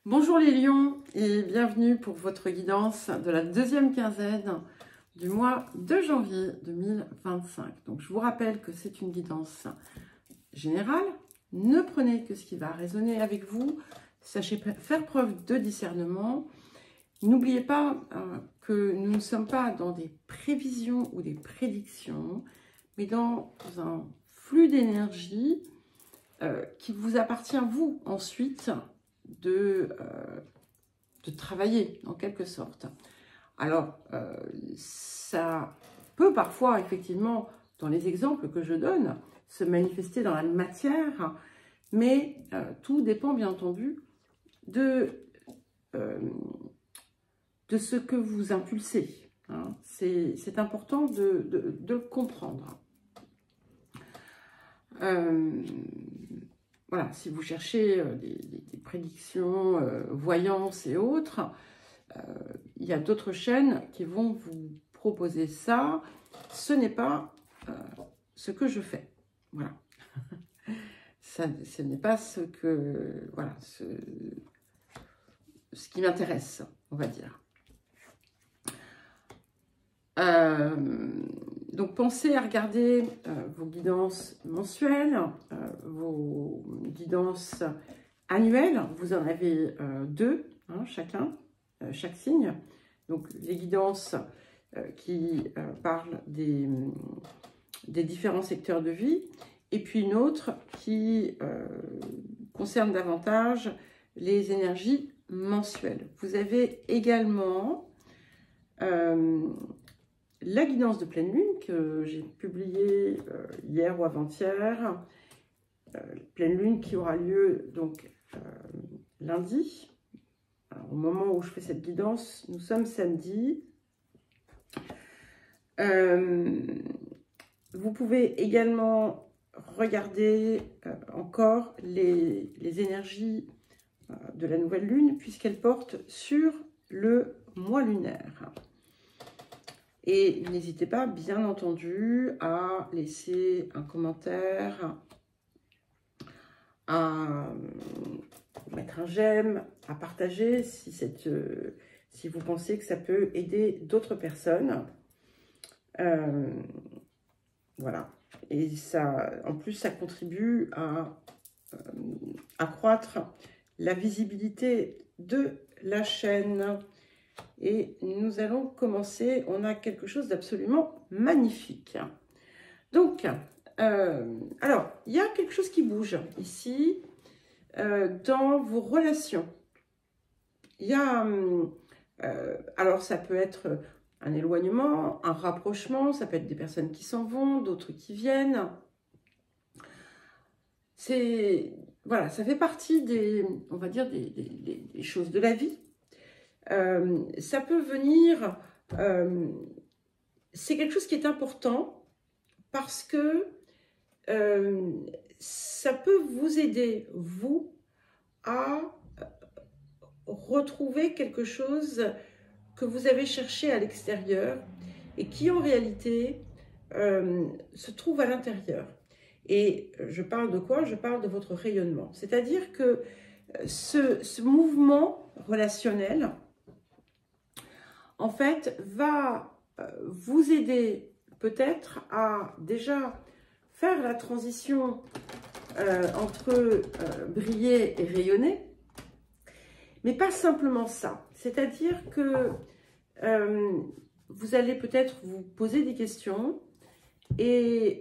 Bonjour les lions et bienvenue pour votre guidance de la deuxième quinzaine du mois de janvier 2025. Donc je vous rappelle que c'est une guidance générale. Ne prenez que ce qui va résonner avec vous. Sachez faire preuve de discernement. N'oubliez pas que nous ne sommes pas dans des prévisions ou des prédictions, mais dans un flux d'énergie qui vous appartient vous ensuite de travailler en quelque sorte. Alors, ça peut parfois, effectivement, dans les exemples que je donne, se manifester dans la matière, mais tout dépend bien entendu de ce que vous impulsez. Hein. C'est important de le comprendre. Voilà, si vous cherchez des prédictions, voyances et autres, il y a d'autres chaînes qui vont vous proposer ça. Ce n'est pas ce que je fais. Voilà. Ce n'est pas ce que, voilà, ce qui m'intéresse, on va dire. Donc, pensez à regarder vos guidances mensuelles, vos guidances annuelles. Vous en avez deux, hein, chacun, chaque signe. Donc, les guidances qui parlent des différents secteurs de vie. Et puis une autre qui concerne davantage les énergies mensuelles. Vous avez également la guidance de pleine lune que j'ai publiée hier ou avant-hier, pleine lune qui aura lieu donc lundi. Alors, au moment où je fais cette guidance, nous sommes samedi. Vous pouvez également regarder encore les énergies de la nouvelle lune puisqu'elle porte sur le mois lunaire. Et n'hésitez pas, bien entendu, à laisser un commentaire, à mettre un j'aime, à partager si vous pensez que ça peut aider d'autres personnes. Voilà. Et ça, en plus, ça contribue à accroître la visibilité de la chaîne. Et nous allons commencer. On a quelque chose d'absolument magnifique. Donc, alors, il y a quelque chose qui bouge ici dans vos relations. Il y a, alors ça peut être un éloignement, un rapprochement, ça peut être des personnes qui s'en vont, d'autres qui viennent. Voilà, ça fait partie on va dire, des choses de la vie. Ça peut venir, c'est quelque chose qui est important parce que ça peut vous aider, vous, à retrouver quelque chose que vous avez cherché à l'extérieur et qui en réalité se trouve à l'intérieur. Et je parle de quoi? Je parle de votre rayonnement. C'est-à-dire que ce mouvement relationnel, en fait, va vous aider peut-être à déjà faire la transition entre briller et rayonner, mais pas simplement ça. C'est-à-dire que vous allez peut-être vous poser des questions et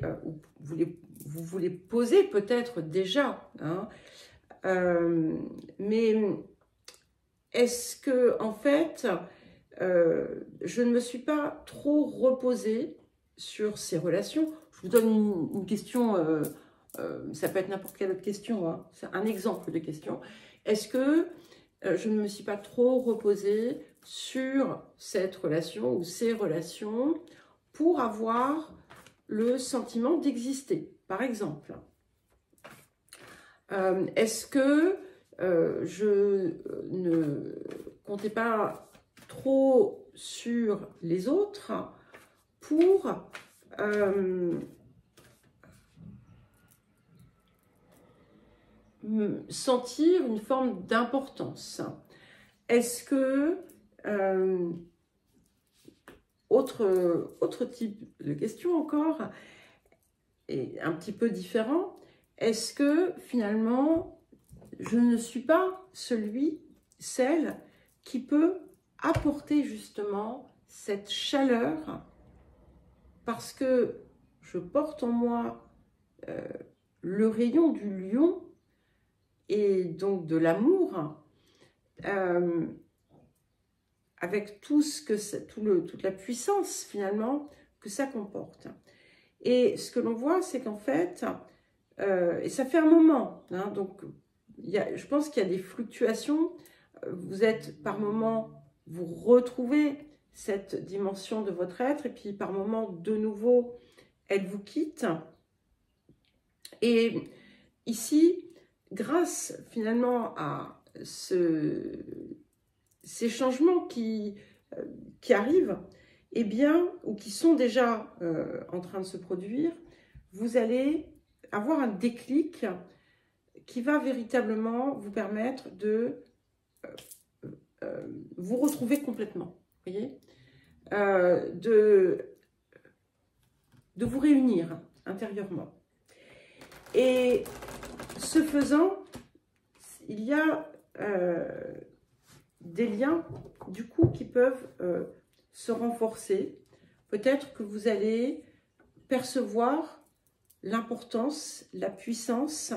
vous voulez poser peut-être déjà, hein, mais est-ce que, en fait, je ne me suis pas trop reposée sur ces relations? Je vous donne une question, ça peut être n'importe quelle autre question, hein, c'est un exemple de question. Est-ce que je ne me suis pas trop reposée sur cette relation ou ces relations pour avoir le sentiment d'exister, par exemple? Est-ce que je ne comptais pas trop sur les autres pour sentir une forme d'importance. Est-ce que, autre type de question encore, et un petit peu différent, est-ce que finalement, je ne suis pas celle qui peut apporter justement cette chaleur parce que je porte en moi le rayon du lion et donc de l'amour avec tout ce que toute la puissance finalement que ça comporte. Et ce que l'on voit, c'est qu'en fait, et ça fait un moment, hein, donc je pense qu'il y a des fluctuations. Vous êtes par moment, vous retrouvez cette dimension de votre être, et puis par moment, de nouveau, elle vous quitte. Et ici, grâce finalement à ces changements qui arrivent, eh bien, ou qui sont déjà en train de se produire, vous allez avoir un déclic qui va véritablement vous permettre de vous retrouver complètement, voyez, de vous réunir intérieurement. Et ce faisant, il y a des liens, du coup, qui peuvent se renforcer. Peut-être que vous allez percevoir l'importance, la puissance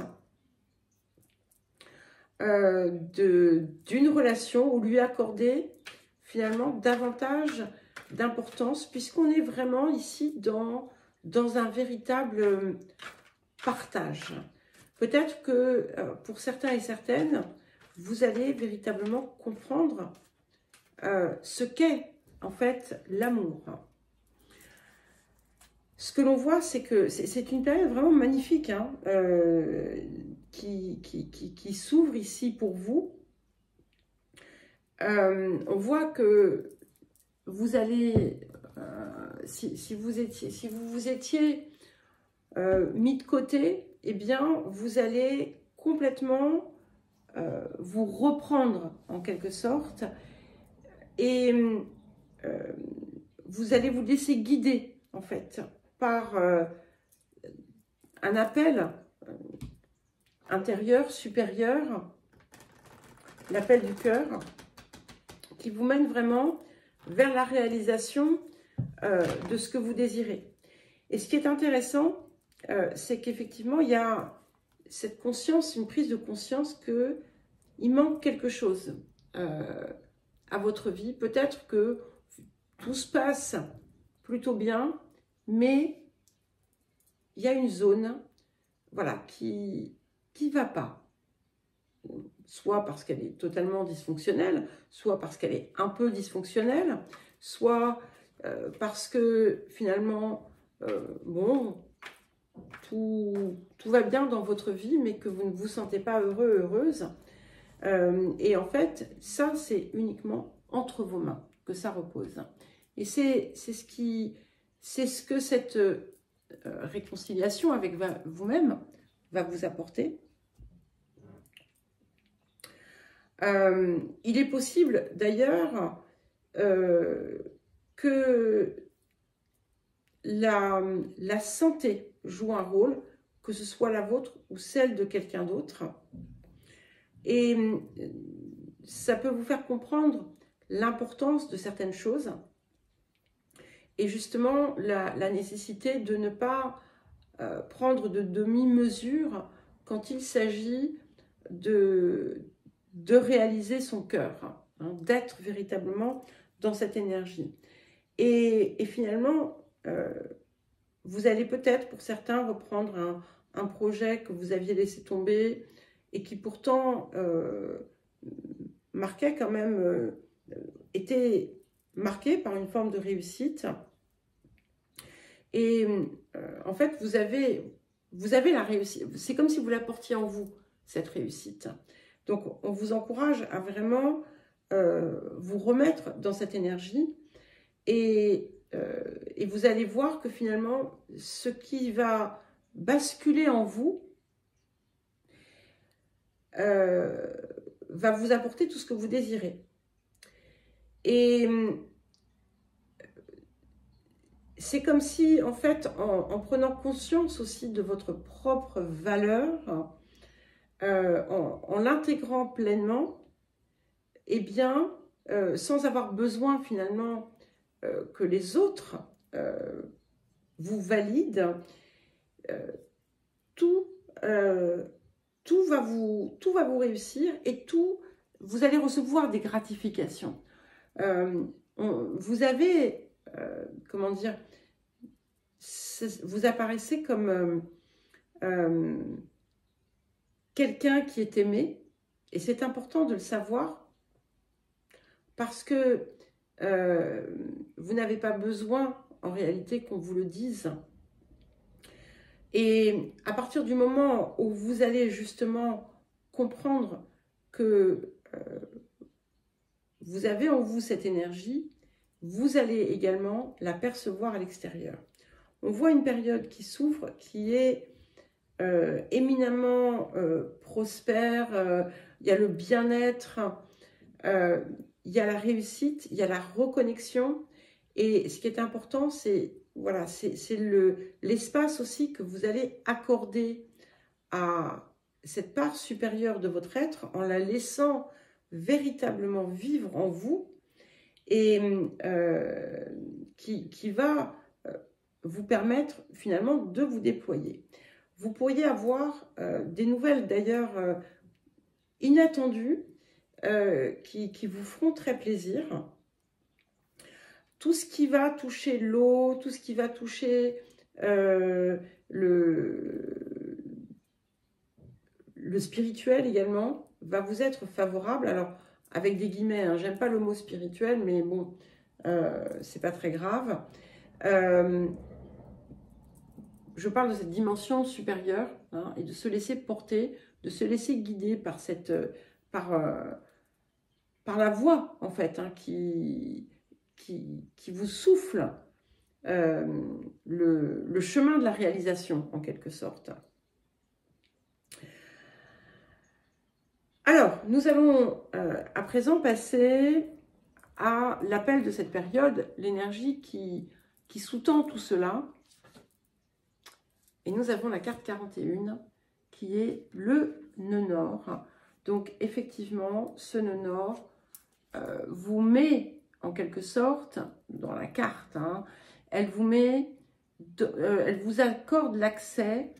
d'une relation, ou lui accorder finalement davantage d'importance, puisqu'on est vraiment ici dans un véritable partage. Peut-être que pour certains et certaines, vous allez véritablement comprendre ce qu'est en fait l'amour. Ce que l'on voit, c'est que c'est une période vraiment magnifique, hein, qui s'ouvre ici pour vous. On voit que vous allez, si vous vous étiez mis de côté, eh bien, vous allez complètement vous reprendre en quelque sorte, et vous allez vous laisser guider en fait par un appel intérieur, supérieur, l'appel du cœur, qui vous mène vraiment vers la réalisation de ce que vous désirez. Et ce qui est intéressant, c'est qu'effectivement, il y a cette conscience, une prise de conscience qu'il manque quelque chose à votre vie. Peut-être que tout se passe plutôt bien, mais il y a une zone, voilà, qui ne va pas. Soit parce qu'elle est totalement dysfonctionnelle, soit parce qu'elle est un peu dysfonctionnelle, soit parce que finalement, bon, tout va bien dans votre vie, mais que vous ne vous sentez pas heureux, heureuse. Et en fait, ça, c'est uniquement entre vos mains que ça repose. Et c'est ce que cette réconciliation avec vous-même va vous apporter. Il est possible d'ailleurs que la santé joue un rôle, que ce soit la vôtre ou celle de quelqu'un d'autre. Et ça peut vous faire comprendre l'importance de certaines choses et justement la nécessité de ne pas prendre de demi-mesure quand il s'agit de réaliser son cœur, hein, d'être véritablement dans cette énergie. Et finalement, vous allez peut-être, pour certains, reprendre un projet que vous aviez laissé tomber et qui pourtant marquait quand même, était marqué par une forme de réussite. Et en fait, vous avez la réussite. C'est comme si vous la portiez en vous, cette réussite. Donc, on vous encourage à vraiment vous remettre dans cette énergie et vous allez voir que finalement, ce qui va basculer en vous, va vous apporter tout ce que vous désirez. Et c'est comme si, en fait, en prenant conscience aussi de votre propre valeur, en l'intégrant pleinement, eh bien, sans avoir besoin finalement que les autres vous valident, tout va vous réussir et vous allez recevoir des gratifications. Vous avez, comment dire, vous apparaissez comme quelqu'un qui est aimé, et c'est important de le savoir parce que vous n'avez pas besoin en réalité qu'on vous le dise. Et à partir du moment où vous allez justement comprendre que vous avez en vous cette énergie, vous allez également la percevoir à l'extérieur. On voit une période qui s'ouvre, qui est éminemment prospère, il y a le bien-être, il y a la réussite, il y a la reconnexion. Et ce qui est important, c'est voilà, c'est l'espace aussi que vous allez accorder à cette part supérieure de votre être en la laissant véritablement vivre en vous et qui va vous permettre finalement de vous déployer. Vous pourriez avoir des nouvelles d'ailleurs inattendues qui vous feront très plaisir. Tout ce qui va toucher l'eau, tout ce qui va toucher le spirituel également, va vous être favorable. Alors, avec des guillemets, hein, j'aime pas le mot spirituel, mais bon, c'est pas très grave. Je parle de cette dimension supérieure hein, et de se laisser porter, de se laisser guider par la voix, en fait, hein, qui vous souffle le chemin de la réalisation, en quelque sorte. Alors, nous allons à présent passer à l'appel de cette période, l'énergie qui sous-tend tout cela. Et nous avons la carte 41, qui est le nœud nord. Donc, effectivement, ce nœud nord vous met, en quelque sorte, dans la carte, hein, elle vous accorde l'accès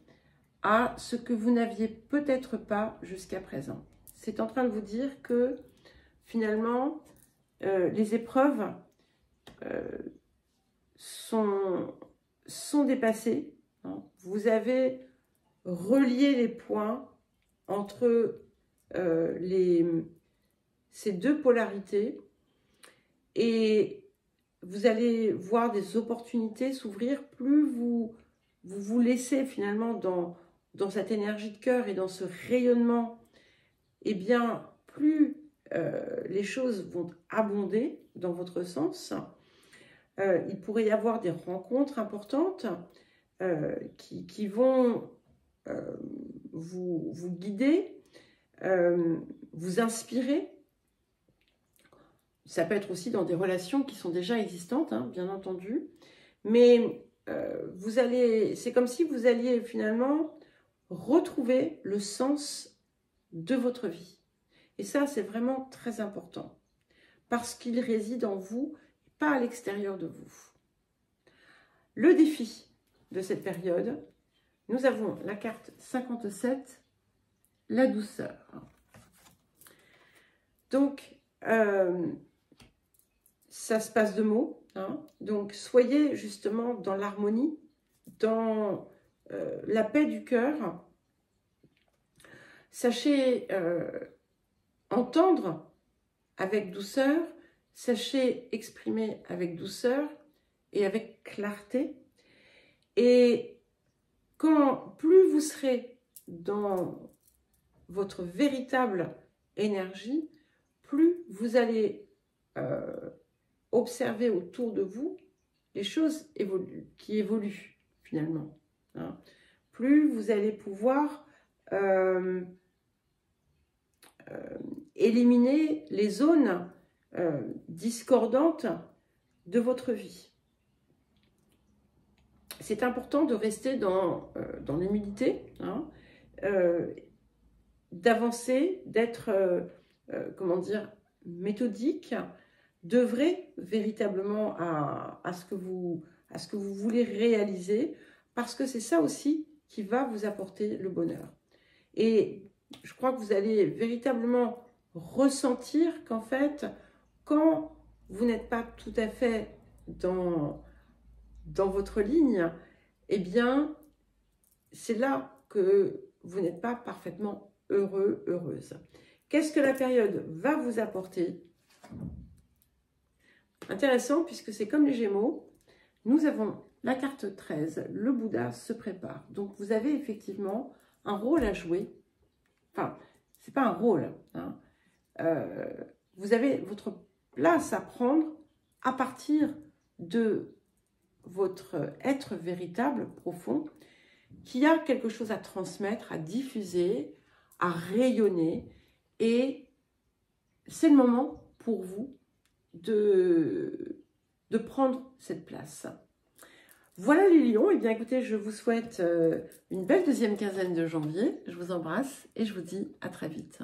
à ce que vous n'aviez peut-être pas jusqu'à présent. C'est en train de vous dire que, finalement, les épreuves sont dépassées. Hein. Vous avez relié les points entre ces deux polarités et vous allez voir des opportunités s'ouvrir. Plus vous laissez finalement dans cette énergie de cœur et dans ce rayonnement, eh bien, plus les choses vont abonder dans votre sens. Il pourrait y avoir des rencontres importantes qui vont vous guider, vous inspirer. Ça peut être aussi dans des relations qui sont déjà existantes, hein, bien entendu. Mais c'est comme si vous alliez finalement retrouver le sens de votre vie. Et ça, c'est vraiment très important. Parce qu'il réside en vous, pas à l'extérieur de vous. Le défi de cette période, nous avons la carte 57, la douceur. Donc, ça se passe de mots. Hein. Donc, soyez justement dans l'harmonie, dans la paix du cœur. Sachez entendre avec douceur, sachez exprimer avec douceur et avec clarté. Et plus vous serez dans votre véritable énergie, plus vous allez observer autour de vous les choses qui évoluent finalement. Hein. Plus vous allez pouvoir éliminer les zones discordantes de votre vie. C'est important de rester dans l'humilité, hein, d'avancer, d'être, comment dire, méthodique, d'œuvrer véritablement à ce que vous voulez réaliser, parce que c'est ça aussi qui va vous apporter le bonheur. Et je crois que vous allez véritablement ressentir qu'en fait, quand vous n'êtes pas tout à fait dans votre ligne, eh bien, c'est là que vous n'êtes pas parfaitement heureux, heureuse. Qu'est-ce que la période va vous apporter? Intéressant, puisque c'est comme les Gémeaux, nous avons la carte 13, le Bouddha se prépare. Donc, vous avez effectivement un rôle à jouer. Enfin, c'est pas un rôle, hein. Vous avez votre place à prendre à partir de votre être véritable, profond, qui a quelque chose à transmettre, à diffuser, à rayonner. Et c'est le moment pour vous de prendre cette place. Voilà les lions. Et bien écoutez, je vous souhaite une belle deuxième quinzaine de janvier. Je vous embrasse et je vous dis à très vite.